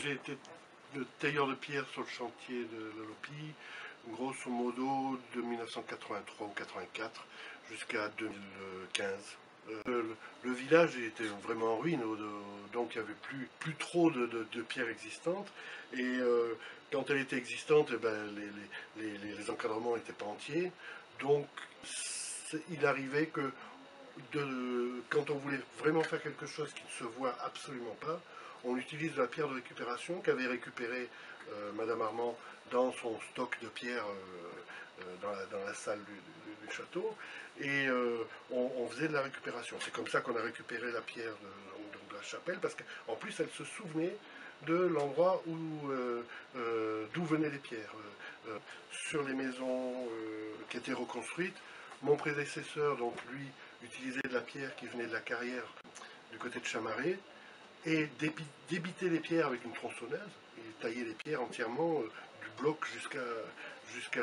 J'ai été de tailleur de pierre sur le chantier de la Lopi, grosso modo de 1983 ou 84 jusqu'à 2015. Le village était vraiment en ruine, donc il n'y avait plus trop de pierres existantes. Et quand elle était existante, eh ben, les encadrements n'étaient pas entiers. Donc il arrivait que quand on voulait vraiment faire quelque chose qui ne se voit absolument pas, on utilise la pierre de récupération qu'avait récupérée Madame Armand dans son stock de pierres dans la salle du château, et on faisait de la récupération. C'est comme ça qu'on a récupéré la pierre de la chapelle, parce qu'en plus elle se souvenait de l'endroit d'où venaient les pierres. Sur les maisons qui étaient reconstruites, mon prédécesseur, donc lui, utilisait de la pierre qui venait de la carrière du côté de Chamarré, et débiter les pierres avec une tronçonneuse, et tailler les pierres entièrement du bloc jusqu'à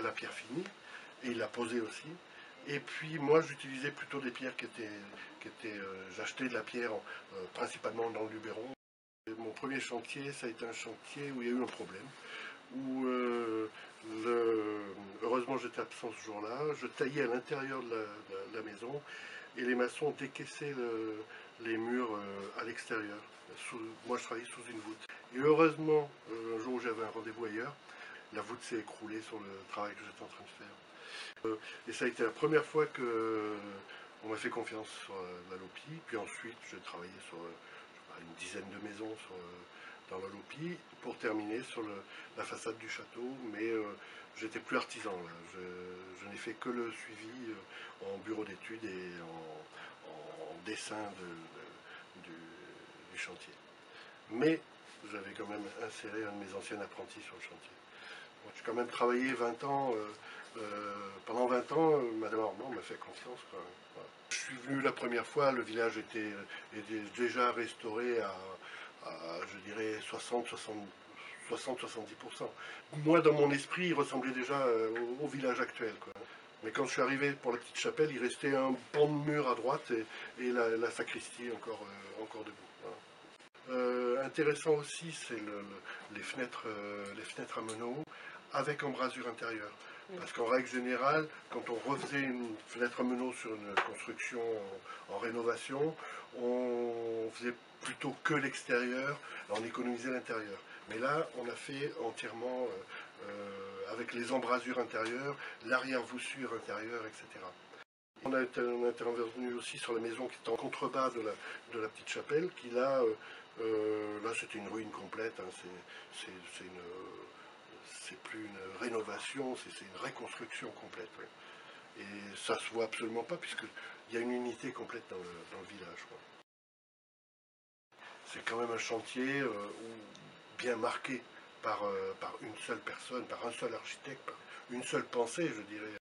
la pierre finie, et il la posait aussi. Et puis moi j'utilisais plutôt des pierres j'achetais de la pierre principalement dans le Luberon. Et mon premier chantier, ça a été un chantier où il y a eu un problème, où heureusement j'étais absent ce jour-là, je taillais à l'intérieur de la maison, et les maçons décaissaient les murs à l'extérieur. Moi je travaillais sous une voûte. Et heureusement, un jour où j'avais un rendez-vous ailleurs, la voûte s'est écroulée sur le travail que j'étais en train de faire. Et ça a été la première fois qu'on m'a fait confiance sur la Lopi. Puis ensuite, j'ai travaillé sur une dizaine de maisons dans la Lopi pour terminer sur la façade du château. Mais j'étais plus artisan là. Je n'ai fait que le suivi en bureau d'études et en dessin du chantier. Mais j'avais quand même inséré un de mes anciens apprentis sur le chantier. J'ai quand même travaillé 20 ans. Pendant 20 ans, Madame Armand m'a fait confiance. Voilà. Je suis venu la première fois, le village était déjà restauré je dirais, 60-70%. Moi, dans mon esprit, il ressemblait déjà au village actuel, quoi. Mais quand je suis arrivé pour la petite chapelle, il restait un pan de mur à droite et la sacristie encore debout. Voilà. Intéressant aussi, c'est les fenêtres à meneaux avec embrasure intérieure. Parce qu'en règle générale, quand on refaisait une fenêtre à meneaux sur une construction en rénovation, on faisait plutôt que l'extérieur, on économisait l'intérieur. Mais là, on a fait entièrement avec les embrasures intérieures, l'arrière-voussure intérieure, etc. On a intervenu aussi sur la maison qui était en contrebas de la petite chapelle, qui là c'était une ruine complète. Hein, c'est plus une rénovation, c'est une reconstruction complète. Ouais. Et ça se voit absolument pas, puisqu'il y a une unité complète dans le village. C'est quand même un chantier bien marqué par une seule personne, par un seul architecte, par une seule pensée, je dirais.